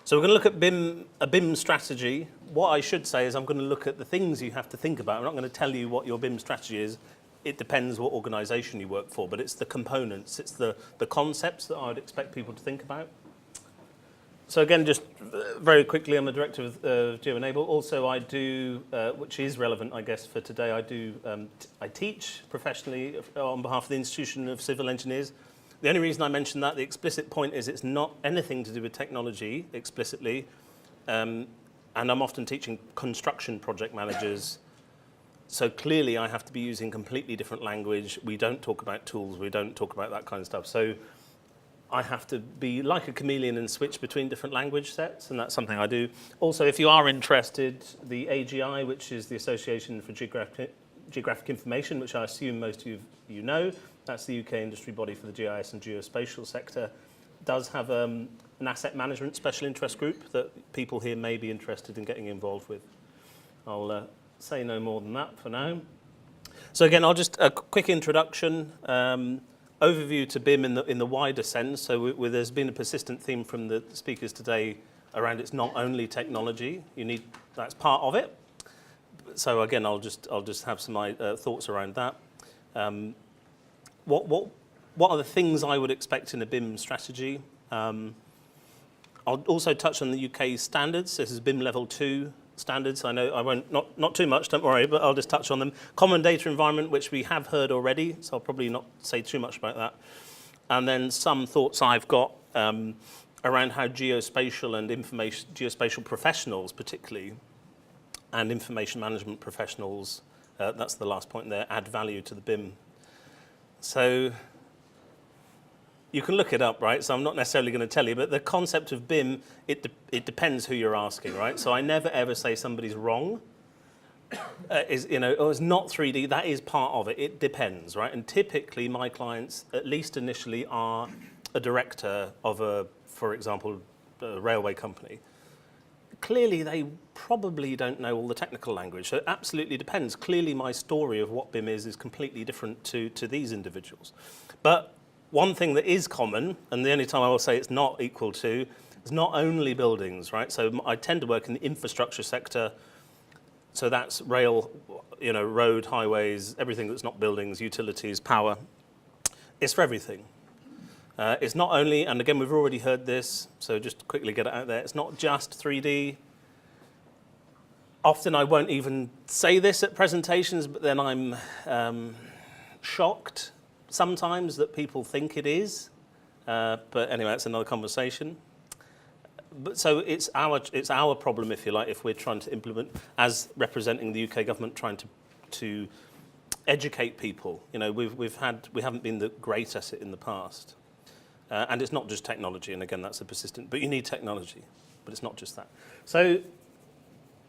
So we're going to look at a BIM strategy. What I should say is I'm going to look at the things you have to think about. I'm not going to tell you what your BIM strategy is. It depends what organisation you work for, but it's the components, it's the concepts that I would expect people to think about. So again, just very quickly, I'm the director of GeoEnable. Also, I do, which is relevant, I guess, for today, I teach professionally on behalf of the Institution of Civil Engineers. The only reason I mention that, the explicit point is it's not anything to do with technology explicitly, and I'm often teaching construction project managers. So clearly I have to be using completely different language. We don't talk about tools, we don't talk about that kind of stuff. So I have to be like a chameleon and switch between different language sets, and that's something I do. Also, if you are interested, the AGI, which is the Association for Geographic Information, which I assume most of you know, that's the UK industry body for the GIS and geospatial sector, does have an asset management special interest group that people here may be interested in getting involved with. I'll say no more than that for now. So again, I'll just a quick introduction, overview to BIM in the wider sense. So there's been a persistent theme from the speakers today around it's not only technology. That's part of it. So again, I'll just have some thoughts around that. What are the things I would expect in a BIM strategy? I'll also touch on the UK standards. This is BIM level 2 standards. I know I won't, not too much, don't worry, but I'll just touch on them. Common data environment, which we have heard already, so I'll probably not say too much about that. And then some thoughts I've got around how geospatial and geospatial professionals particularly, and information management professionals, that's the last point there, add value to the BIM. So you can look it up, right? So I'm not necessarily going to tell you, but the concept of BIM, it depends who you're asking, right? So I never ever say somebody's wrong. It's not 3D, that is part of it. It depends, right? And typically my clients, at least initially, are a director of for example, a railway company. Clearly, they probably don't know all the technical language, so it absolutely depends. Clearly, my story of what BIM is completely different to these individuals. But one thing that is common, and the only time I will say it's not equal to, is not only buildings, right? So I tend to work in the infrastructure sector, so that's rail, road, highways, everything that's not buildings, utilities, power. It's for everything. It's not only, and again, we've already heard this, so just to quickly get it out there, it's not just 3D. Often I won't even say this at presentations, but then I'm shocked sometimes that people think it is. But anyway, that's another conversation. But so it's our problem, if you like, if we're trying to implement, as representing the UK government, trying to educate people. We haven't been the great at it in the past. And it's not just technology, and again, that's a persistent, but you need technology, but it's not just that. So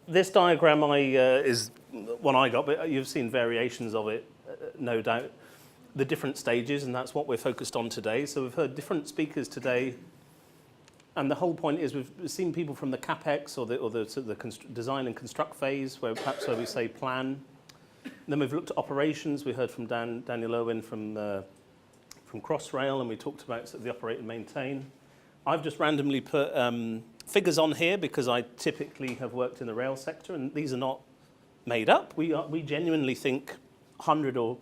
this diagram is one I got, but you've seen variations of it, no doubt. The different stages, and that's what we're focused on today. So we've heard different speakers today, and the whole point is we've seen people from the CapEx or the design and construct phase, where we say plan. And then we've looked at operations. We heard from Daniel Irwin from Crossrail, and we talked about the operate and maintain. I've just randomly put figures on here because I typically have worked in the rail sector, and these are not made up. We genuinely think 100 or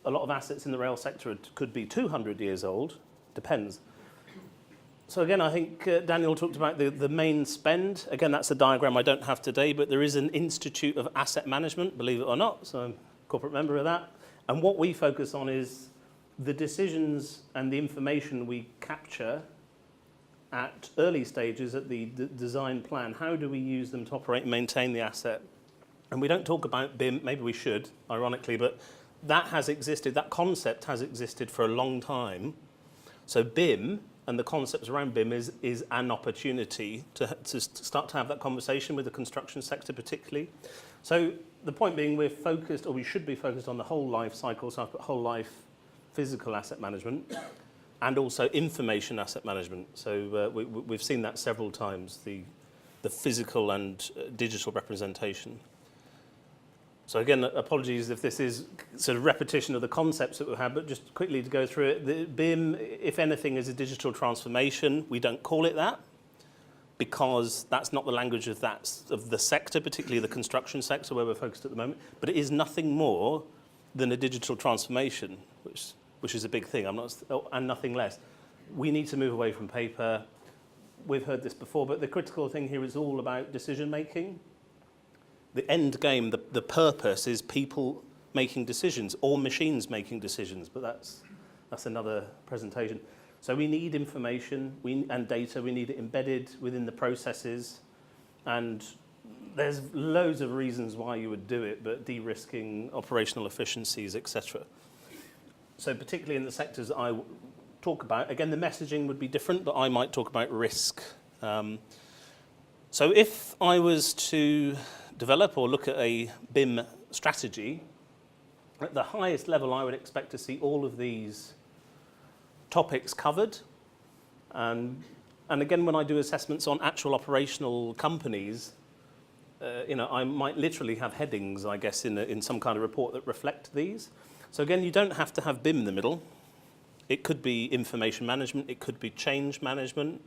a lot of assets in the rail sector could be 200 years old, depends. So again, I think Daniel talked about the main spend. Again, that's a diagram I don't have today, but there is an Institute of Asset Management, believe it or not, so I'm a corporate member of that. And what we focus on is the decisions and the information we capture at early stages at the design plan. How do we use them to operate and maintain the asset? And we don't talk about BIM, maybe we should, ironically, but that has existed, that concept has existed for a long time. So BIM and the concepts around BIM is an opportunity to start to have that conversation with the construction sector particularly. So the point being, we're focused, or we should be focused on the whole life cycle, so I've put whole life physical asset management, and also information asset management. So we've seen that several times, the physical and digital representation. So again, apologies if this is sort of repetition of the concepts that we had, but just quickly to go through it. The BIM, if anything, is a digital transformation. We don't call it that. because that's not the language of the sector, particularly the construction sector where we're focused at the moment. But it is nothing more than a digital transformation, which is a big thing. And nothing less. We need to move away from paper. We've heard this before, but the critical thing here is all about decision making. The end game, the purpose is people making decisions or machines making decisions, but that's another presentation. So we need information and data. We need it embedded within the processes, and there's loads of reasons why you would do it, but de-risking operational efficiencies, etc. So particularly in the sectors that I talk about, again, the messaging would be different, but I might talk about risk. So if I was to develop or look at a BIM strategy, at the highest level, I would expect to see all of these topics covered. And again, when I do assessments on actual operational companies, I might literally have headings, I guess, in some kind of report that reflect these. So again, you don't have to have BIM in the middle. It could be information management. It could be change management.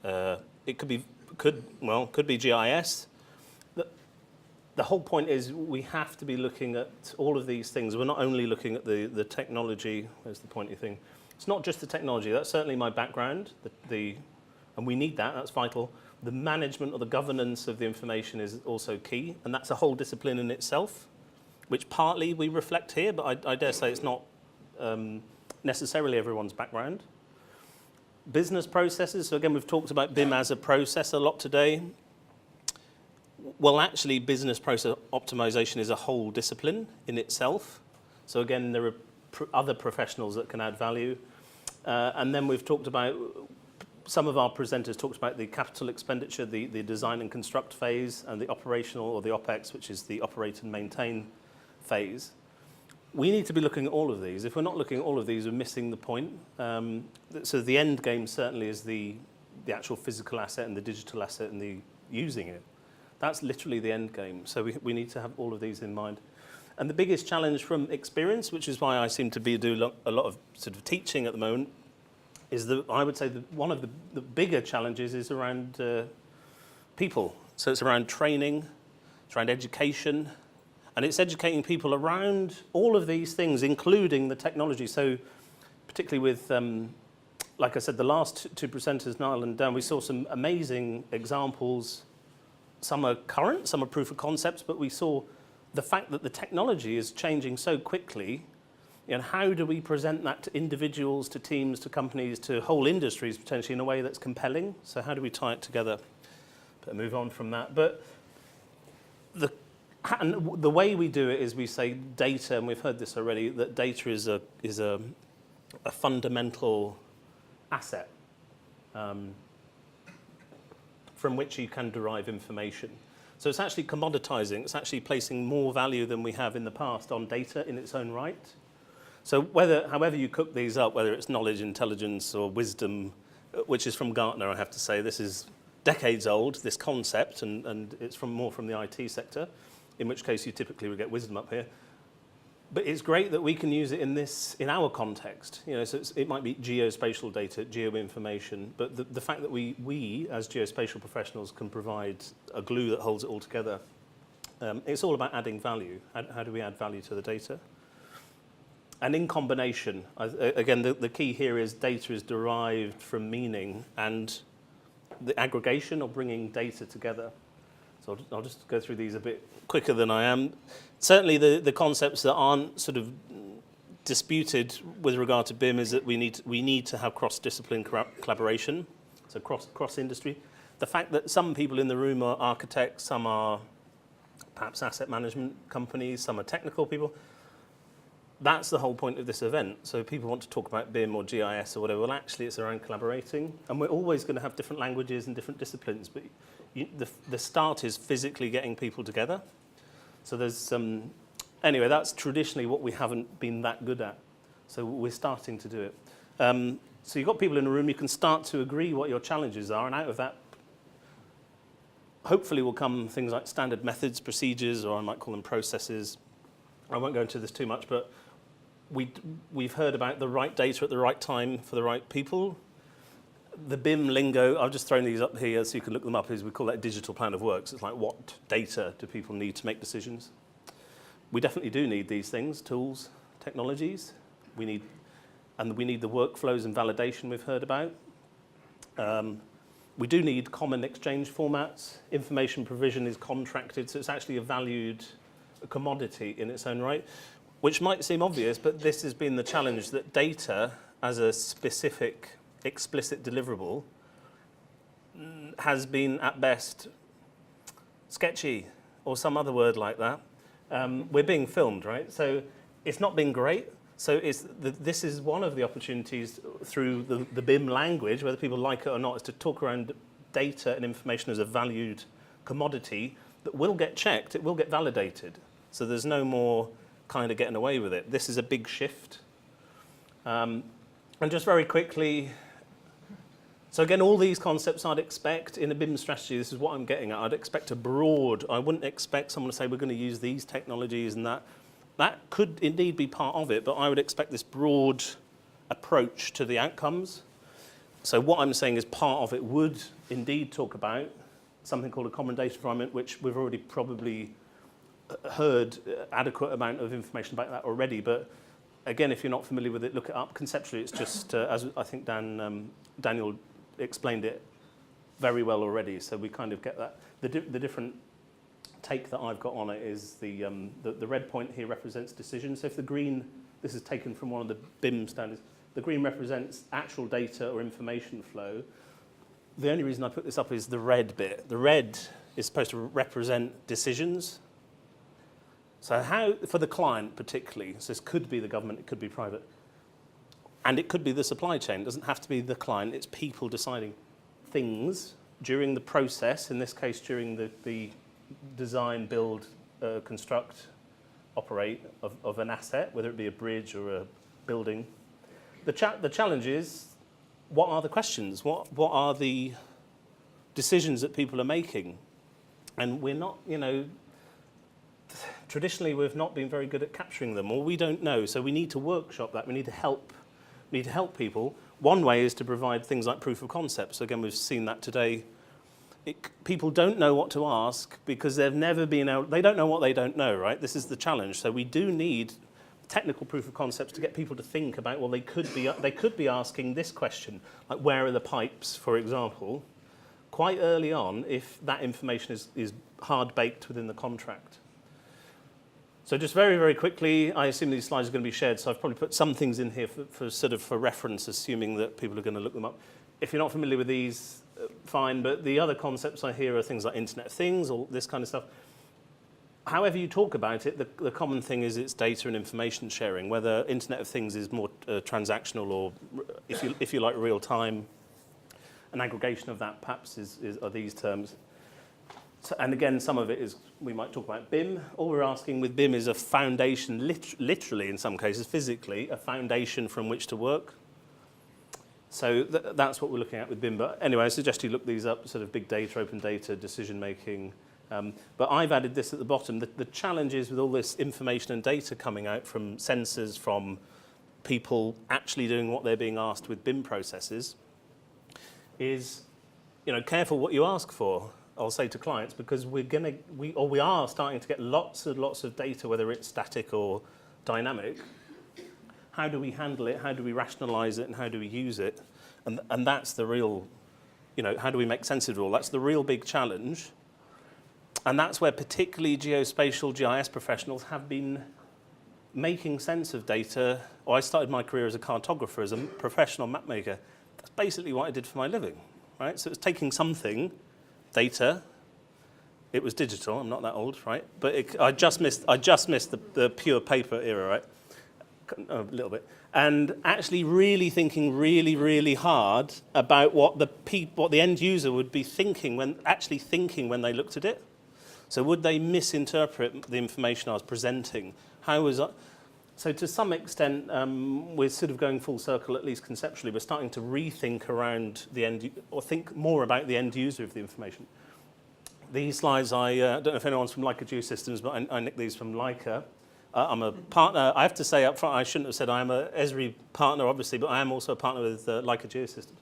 It could be GIS. The whole point is we have to be looking at all of these things. We're not only looking at the technology. Where's the pointy thing? It's not just the technology. That's certainly my background. And we need that. That's vital. The management or the governance of the information is also key, and that's a whole discipline in itself, which partly we reflect here, but I dare say it's not necessarily everyone's background. Business processes. So again, we've talked about BIM as a process a lot today. Well, actually, business process optimization is a whole discipline in itself. So again, there are other professionals that can add value. And then we've talked about, some of our presenters talked about the capital expenditure, the design and construct phase, and the operational, or the OPEX, which is the operate and maintain phase. We need to be looking at all of these. If we're not looking at all of these, we're missing the point. So the end game certainly is the actual physical asset and the digital asset and the using it. That's literally the end game. So we need to have all of these in mind. And the biggest challenge from experience, which is why I seem to be doing a lot of sort of teaching at the moment, is that I would say that one of the bigger challenges is around people. So it's around training, it's around education, and it's educating people around all of these things, including the technology. So particularly with, like I said, the last two presenters, Niall and Dan, we saw some amazing examples. Some are current, some are proof of concepts, but we saw the fact that the technology is changing so quickly. And how do we present that to individuals, to teams, to companies, to whole industries potentially in a way that's compelling? So how do we tie it together? But move on from that. But the way we do it is we say data, and we've heard this already, that data is a fundamental asset from which you can derive information. So it's actually commoditizing. It's actually placing more value than we have in the past on data in its own right. So however you cook these up, whether it's knowledge, intelligence, or wisdom, which is from Gartner, I have to say, this is decades old, this concept, and it's more from the IT sector, in which case you typically would get wisdom up here. But it's great that we can use it in our context. So it might be geospatial data, geoinformation, but the fact that we as geospatial professionals can provide a glue that holds it all together, it's all about adding value. How do we add value to the data? And in combination, again, the key here is data is derived from meaning and the aggregation or bringing data together. So I'll just go through these a bit quicker than I am. Certainly the concepts that aren't sort of disputed with regard to BIM is that we need to have cross-discipline collaboration, so cross-industry. The fact that some people in the room are architects, some are perhaps asset management companies, some are technical people. That's the whole point of this event. So people want to talk about BIM or GIS or whatever. Well, actually, it's around collaborating. And we're always going to have different languages and different disciplines. But the start is physically getting people together. So there's anyway, that's traditionally what we haven't been that good at. So we're starting to do it. So you've got people in the room. You can start to agree what your challenges are. And out of that, hopefully will come things like standard methods, procedures, or I might call them processes. I won't go into this too much, but we've heard about the right data at the right time for the right people. the BIM lingo, I've just thrown these up here so you can look them up, is we call that digital plan of works. It's like, what data do people need to make decisions? We definitely do need these things, tools, technologies. We need the workflows and validation we've heard about. We do need common exchange formats. Information provision is contracted, so it's actually a valued commodity in its own right, which might seem obvious, but this has been the challenge, that data as a specific, explicit deliverable has been, at best, sketchy, or some other word like that. We're being filmed, right? So it's not been great. So this is one of the opportunities through the BIM language, whether people like it or not, is to talk around data and information as a valued commodity that will get checked, it will get validated. So there's no more kind of getting away with it. This is a big shift. And just very quickly, so again, all these concepts I'd expect in a BIM strategy, this is what I'm getting at, I'd expect a broad, I wouldn't expect someone to say we're going to use these technologies and that. That could indeed be part of it, but I would expect this broad approach to the outcomes. So what I'm saying is part of it would indeed talk about something called a common data environment, which we've already probably heard adequate amount of information about that already. But again, if you're not familiar with it, look it up. Conceptually, it's just, as I think Daniel explained it very well already, so we kind of get that. The different take that I've got on it is the red point here represents decisions. So if the green, this is taken from one of the BIM standards, the green represents actual data or information flow. The only reason I put this up is the red bit. The red is supposed to represent decisions. So how, for the client particularly, so this could be the government, it could be private, and it could be the supply chain. It doesn't have to be the client, it's people deciding things during the process, in this case during the design, build, construct, operate of an asset, whether it be a bridge or a building. The challenge is, what are the questions? What are the decisions that people are making? And we're not, traditionally we've not been very good at capturing them, or we don't know. So we need to workshop that. We need to help people. One way is to provide things like proof of concept. So again, we've seen that today. People don't know what to ask because they've never been out. They don't know what they don't know, right? This is the challenge. So we do need technical proof of concepts to get people to think about, well, they could be asking this question, like where are the pipes, for example, quite early on if that information is hard baked within the contract. So just very, very quickly, I assume these slides are going to be shared, so I've probably put some things in here for reference, assuming that people are going to look them up. If you're not familiar with these, fine, but the other concepts I hear are things like Internet of Things, or this kind of stuff. However you talk about it, the common thing is it's data and information sharing, whether Internet of Things is more transactional or, if you like, real time. An aggregation of that perhaps are these terms. So, and again, some of it is, we might talk about BIM. All we're asking with BIM is a foundation, literally in some cases, physically, a foundation from which to work. So that's what we're looking at with BIM. But anyway, I suggest you look these up, sort of big data, open data, decision making. But I've added this at the bottom. The challenge is with all this information and data coming out from sensors, from people actually doing what they're being asked with BIM processes, is, careful what you ask for. I'll say to clients, because we are starting to get lots of data, whether it's static or dynamic. How do we handle it? How do we rationalize it? And how do we use it? And that's the real, how do we make sense of it all? That's the real big challenge. And that's where particularly geospatial GIS professionals have been making sense of data. Well, I started my career as a cartographer, as a professional map maker. That's basically what I did for my living, right? So it's taking something, data. It was digital. I'm not that old, right? But I just missed the pure paper era, right? A little bit. And actually really thinking really hard about what the end user would be thinking when they looked at it. So would they misinterpret the information I was presenting? So to some extent, we're sort of going full circle, at least conceptually. We're starting to rethink around or think more about the end user of the information. These slides, I don't know if anyone's from Leica Geosystems, but I nicked these from Leica. I'm a partner. I have to say up front, I shouldn't have said I am a Esri partner, obviously, but I am also a partner with Leica Geosystems.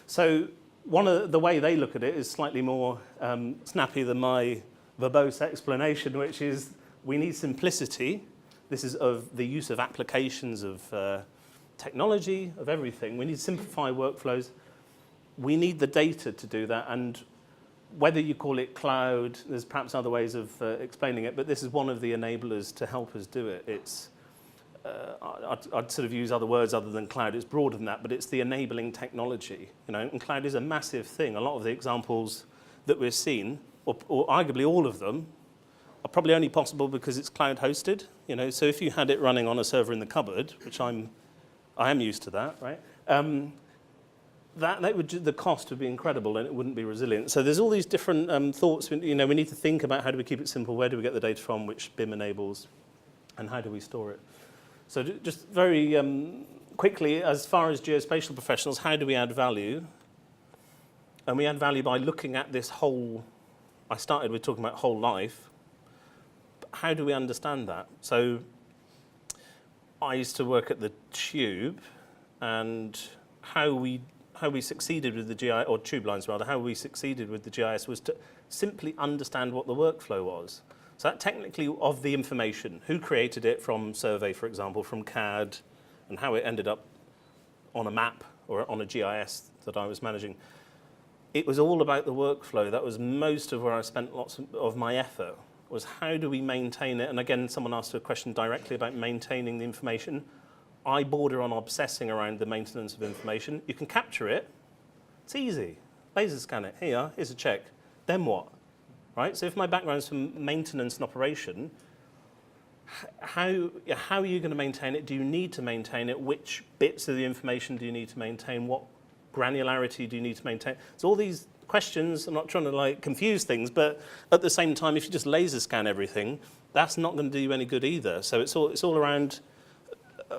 So one of the way they look at it is slightly more snappy than my verbose explanation, which is we need simplicity. This is of the use of applications of technology, of everything. We need to simplify workflows. We need the data to do that, and whether you call it cloud, there's perhaps other ways of explaining it, but this is one of the enablers to help us do it. It's, I'd sort of use other words other than cloud. It's broader than that, but it's the enabling technology. You know, and cloud is a massive thing. A lot of the examples that we're seeing, or arguably all of them, are probably only possible because it's cloud hosted. You know, so if you had it running on a server in the cupboard, which I am used to that, right? The cost would be incredible and it wouldn't be resilient. So there's all these different thoughts. You know, we need to think about how do we keep it simple, where do we get the data from, which BIM enables, and how do we store it. So just very quickly, as far as geospatial professionals, how do we add value? And we add value by looking at this whole, I started with talking about whole life. But how do we understand that? So I used to work at the Tube, and how we succeeded with the GIS, or tube lines rather, how we succeeded with the GIS was to simply understand what the workflow was. So that technically of the information, who created it from survey, for example, from CAD, and how it ended up on a map or on a GIS that I was managing. It was all about the workflow. That was most of where I spent lots of my effort, was how do we maintain it? And again, someone asked a question directly about maintaining the information. I border on obsessing around the maintenance of information. You can capture it. It's easy. Laser scan it. Here you are. Here's a check. Then what? Right? So if my background's from maintenance and operation, how are you going to maintain it? Do you need to maintain it? Which bits of the information do you need to maintain? What granularity do you need to maintain? So all these questions, I'm not trying to like confuse things, but at the same time, if you just laser scan everything, that's not going to do you any good either. So it's all around,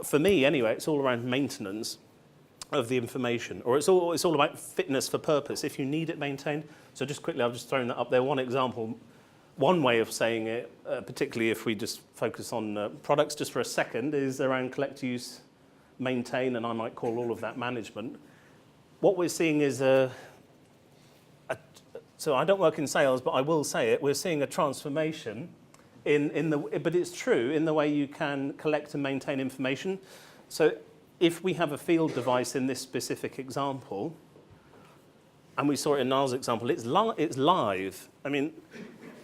for me anyway, it's all around maintenance of the information, or it's all about fitness for purpose. If you need it maintained. So just quickly, I've just thrown that up there. One example, one way of saying it, particularly if we just focus on products just for a second, is around collect, use, maintain, and I might call all of that management. What we're seeing is so I don't work in sales, but I will say it. We're seeing a transformation but it's true in the way you can collect and maintain information. So if we have a field device in this specific example, and we saw it in Niall's example, it's live. I mean,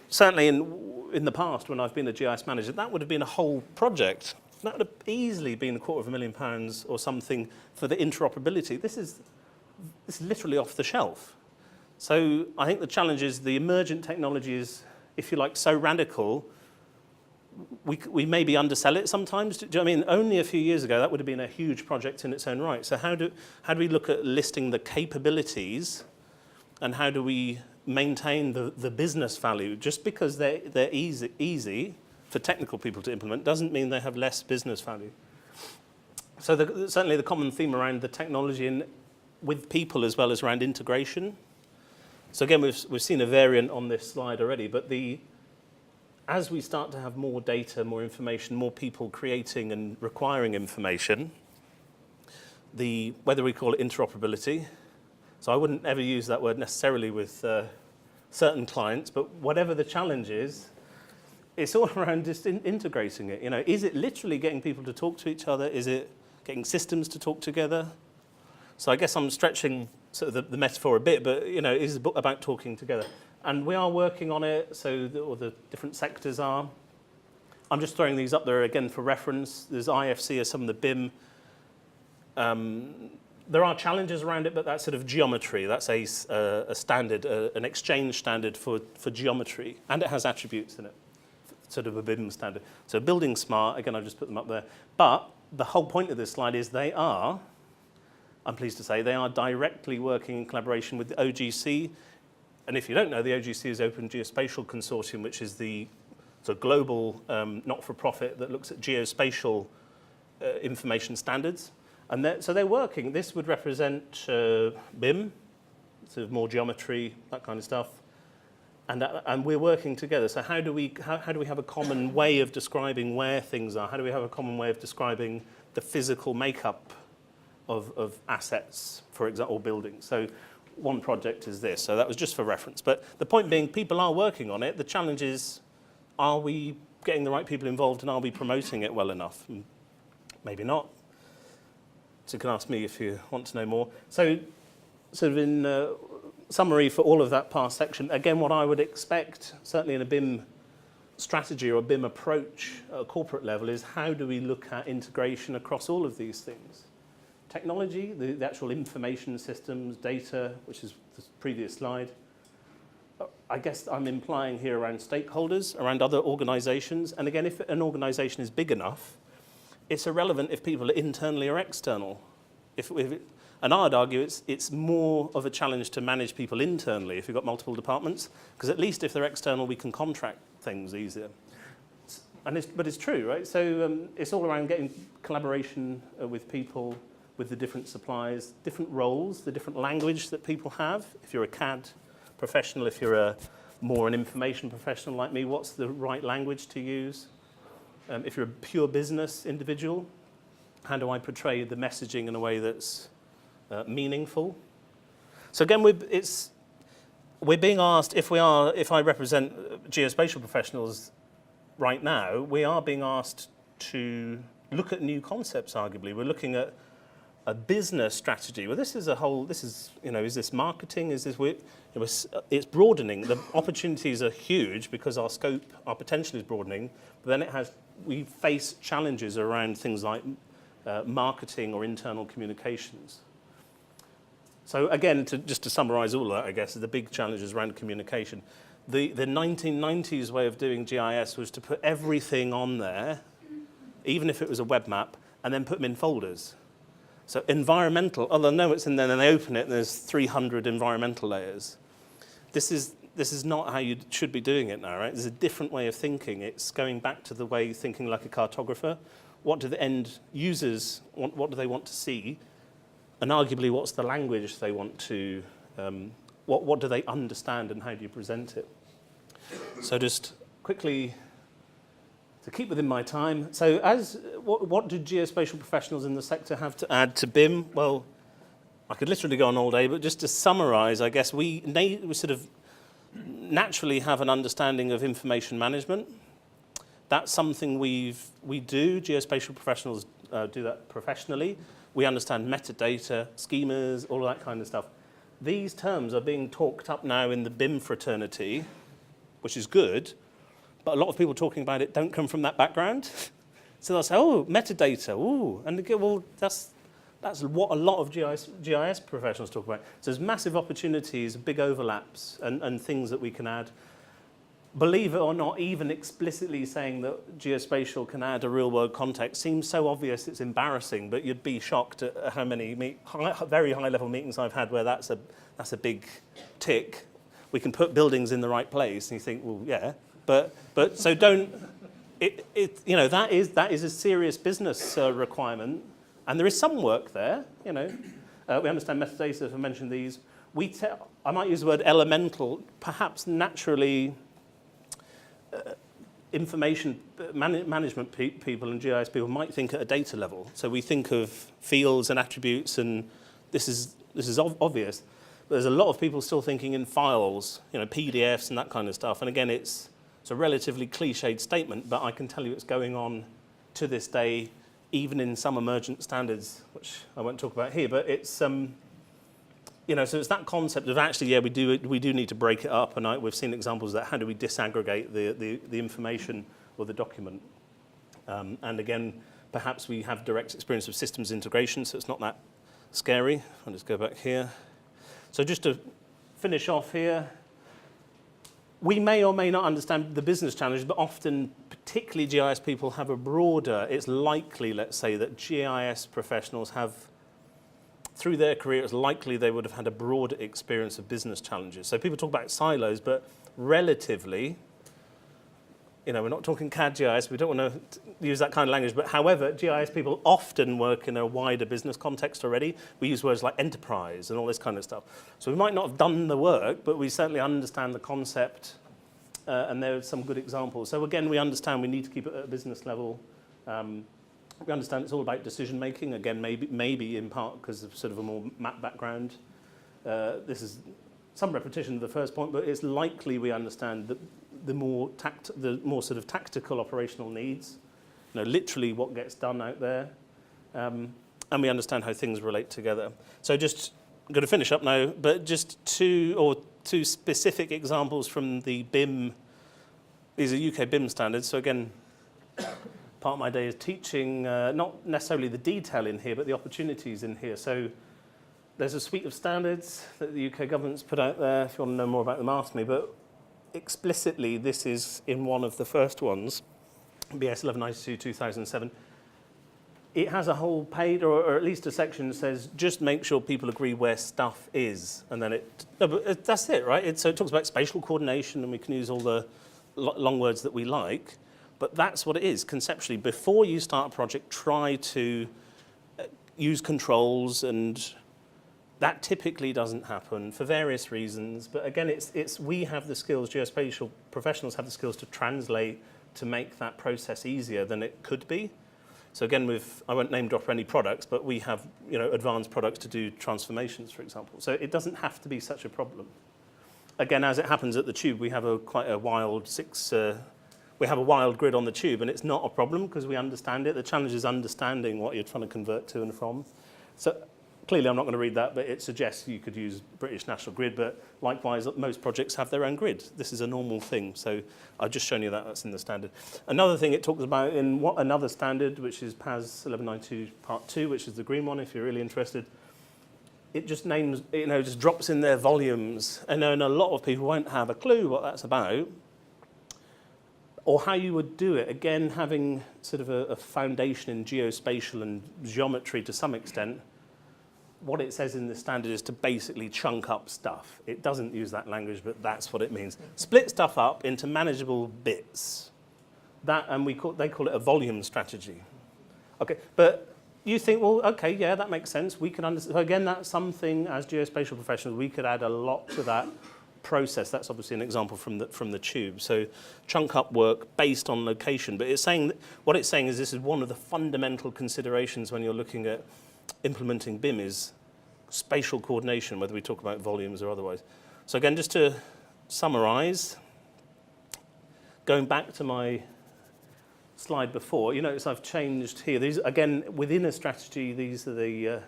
certainly in the past when I've been a GIS manager, that would have been a whole project. That would have easily been £250,000 or something for the interoperability. This is literally off the shelf. So I think the challenge is the emergent technology is, if you like, so radical, we maybe undersell it sometimes. Do you know what I mean? Only a few years ago, that would have been a huge project in its own right. So how do we look at listing the capabilities, and how do we maintain the business value? Just because they're easy for technical people to implement doesn't mean they have less business value. So certainly the common theme around the technology and with people as well as around integration. So again, we've seen a variant on this slide already, but as we start to have more data, more information, more people creating and requiring information, whether we call it interoperability, so I wouldn't ever use that word necessarily with certain clients, but whatever the challenge is, it's all around just integrating it. You know, is it literally getting people to talk to each other? Is it getting systems to talk together? So I guess I'm stretching sort of the metaphor a bit, but you know, it is about talking together. And we are working on it, so all the different sectors are. I'm just throwing these up there again for reference. There's IFC as some of the BIM. There are challenges around it, but that's sort of geometry. That's a standard, an exchange standard for geometry, and it has attributes in it, sort of a BIM standard. So building smart, again, I've just put them up there. But the whole point of this slide is I'm pleased to say, they are directly working in collaboration with the OGC. And if you don't know, the OGC is Open Geospatial Consortium, which is the global not-for-profit that looks at geospatial information standards. And so they're working. This would represent BIM, sort of more geometry, that kind of stuff. And we're working together. So how do we have a common way of describing where things are? How do we have a common way of describing the physical makeup of assets? for example, or buildings. So one project is this. So that was just for reference. But the point being, people are working on it. The challenge is, are we getting the right people involved and are we promoting it well enough? And maybe not. So you can ask me if you want to know more. So sort of in summary for all of that past section, again, what I would expect, certainly in a BIM strategy or a BIM approach at a corporate level, is how do we look at integration across all of these things? Technology, the actual information systems, data, which is the previous slide. I guess I'm implying here around stakeholders, around other organizations. And again, if an organization is big enough, it's irrelevant if people are internally or external. And I'd argue it's more of a challenge to manage people internally if you've got multiple departments, because at least if they're external, we can contract things easier. But it's true, right? So it's all around getting collaboration with people, with the different suppliers, different roles, the different language that people have. If you're a CAD professional, if you're more an information professional like me, what's the right language to use? If you're a pure business individual, how do I portray the messaging in a way that's meaningful? So again, we're being asked, if I represent geospatial professionals right now, we are being asked to look at new concepts, arguably. We're looking at a business strategy. Well, is this marketing? Is this, it's broadening. The opportunities are huge because our scope, our potential is broadening, but then we face challenges around things like marketing or internal communications. So again, just to summarize all of that, I guess, the big challenges around communication. The 1990s way of doing GIS was to put everything on there, even if it was a web map, and then put them in folders. So environmental, although no, it's in there, and they open it, and there's 300 environmental layers. This is not how you should be doing it now, right? There's a different way of thinking. It's going back to the way thinking like a cartographer. What do the end users want? What do they want to see? And arguably, what's the language they want to, what do they understand and how do you present it? So just quickly, to keep within my time, so what do geospatial professionals in the sector have to add to BIM? Well, I could literally go on all day, but just to summarize, I guess we sort of naturally have an understanding of information management. That's something we do. Geospatial professionals do that professionally. We understand metadata, schemas, all of that kind of stuff. These terms are being talked up now in the BIM fraternity, which is good, but a lot of people talking about it don't come from that background. So they'll say, oh, metadata, ooh, and they go, well, that's what a lot of GIS professionals talk about. So there's massive opportunities, big overlaps, and things that we can add. Believe it or not, even explicitly saying that geospatial can add a real-world context seems so obvious it's embarrassing, but you'd be shocked at how many very high-level meetings I've had where that's a big tick. We can put buildings in the right place, and you think, well, yeah, but so don't. That is a serious business requirement, and there is some work there. We understand metadata. If I mentioned these, I might use the word elemental, perhaps naturally. Information management people and GIS people might think at a data level. So we think of fields and attributes, and this is obvious. But there's a lot of people still thinking in files, PDFs and that kind of stuff. And again, it's a relatively cliched statement, but I can tell you it's going on to this day, even in some emergent standards, which I won't talk about here. But it's so it's that concept of actually, yeah, we do need to break it up, and we've seen examples of that. How do we disaggregate the information or the document? And again, perhaps we have direct experience of systems integration, so it's not that scary. I'll just go back here. So just to finish off here, we may or may not understand the business challenges, but often, particularly GIS people, have a broader. It's likely, let's say, that GIS professionals have. Through their career, it's likely they would have had a broader experience of business challenges. So people talk about silos, but relatively, we're not talking CAD GIS, we don't want to use that kind of language, but however, GIS people often work in a wider business context already. We use words like enterprise and all this kind of stuff. So we might not have done the work, but we certainly understand the concept, and there are some good examples. So again, we understand we need to keep it at a business level. We understand it's all about decision making. Again, maybe in part because of sort of a more map background. This is some repetition of the first point, but it's likely we understand that the more sort of tactical operational needs, literally what gets done out there, and we understand how things relate together. So I'm going to finish up now, but just two specific examples from the BIM. These are UK BIM standards. So again, part of my day is teaching, not necessarily the detail in here, but the opportunities in here. So there's a suite of standards that the UK government's put out there. If you want to know more about them, ask me. But explicitly, this is in one of the first ones, BS 1192/2007. It has a whole page, or at least a section that says, just make sure people agree where stuff is. And then that's it, right? So it talks about spatial coordination, and we can use all the long words that we like. But that's what it is. Conceptually, before you start a project, try to use controls, and that typically doesn't happen for various reasons. But again, we have the skills, geospatial professionals have the skills to translate, to make that process easier than it could be. So again, I won't name drop any products, but we have advanced products to do transformations, for example. So it doesn't have to be such a problem. Again, as it happens at the Tube, we have quite a wild we have a wild grid on the Tube, and it's not a problem because we understand it. The challenge is understanding what you're trying to convert to and from. So clearly, I'm not going to read that, but it suggests you could use British National Grid, but likewise, most projects have their own grid. This is a normal thing, so I've just shown you that's in the standard. Another thing it talks about in another standard, which is PAS 1192 Part 2, which is the green one, if you're really interested. It just names, just drops in their volumes, and then a lot of people won't have a clue what that's about, or how you would do it. Again, having sort of a foundation in geospatial and geometry to some extent, what it says in the standard is to basically chunk up stuff. It doesn't use that language, but that's what it means. Split stuff up into manageable bits. And they call it a volume strategy. Okay, but you think, well, okay, yeah, that makes sense. We can understand. So again, that's something as geospatial professionals we could add a lot to that process. That's obviously an example from the Tube. So chunk up work based on location. But what it's saying is this is one of the fundamental considerations when you're looking at implementing BIM is spatial coordination, whether we talk about volumes or otherwise. So again, just to summarize, going back to my slide before, you notice I've changed here. These, again, within a strategy, these are the,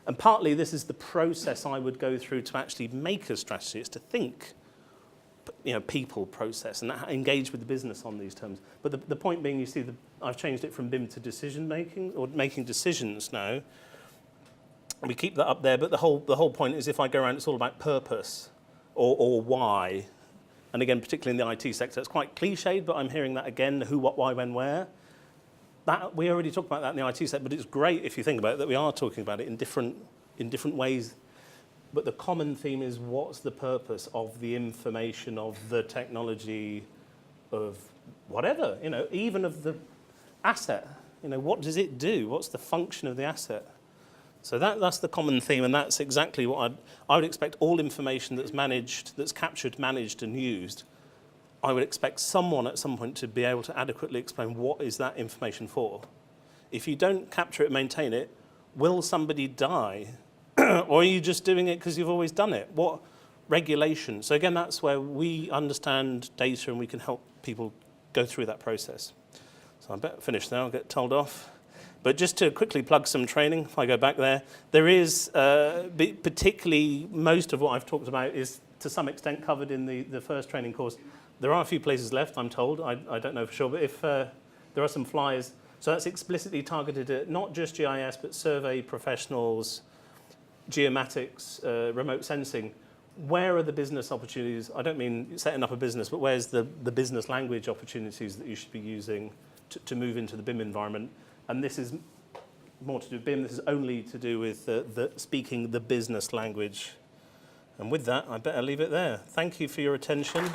and partly this is the process I would go through to actually make a strategy. It's to think, people process and engage with the business on these terms. But the point being, you see, I've changed it from BIM to decision making, or making decisions now. We keep that up there, but the whole point is if I go around, it's all about purpose or why. And again, particularly in the IT sector, it's quite cliched, but I'm hearing that again, who, what, why, when, where. We already talked about that in the IT sector, but it's great if you think about it, that we are talking about it in different ways. But the common theme is what's the purpose of the information, of the technology, of whatever, even of the asset. What does it do? What's the function of the asset? So that's the common theme, and that's exactly what I would expect all information that's managed, that's captured, managed, and used. I would expect someone at some point to be able to adequately explain what is that information for. If you don't capture it, maintain it, will somebody die? Or are you just doing it because you've always done it? What regulation? So again, that's where we understand data and we can help people go through that process. So I better finish now, I'll get told off. But just to quickly plug some training, if I go back there is, particularly most of what I've talked about is to some extent covered in the first training course. There are a few places left, I'm told. I don't know for sure, but if there are some flyers. So that's explicitly targeted at not just GIS, but survey professionals, geomatics, remote sensing. Where are the business opportunities? I don't mean setting up a business, but where's the business language opportunities that you should be using to move into the BIM environment? And this is more to do with BIM. This is only to do with speaking the business language. And with that, I better leave it there. Thank you for your attention.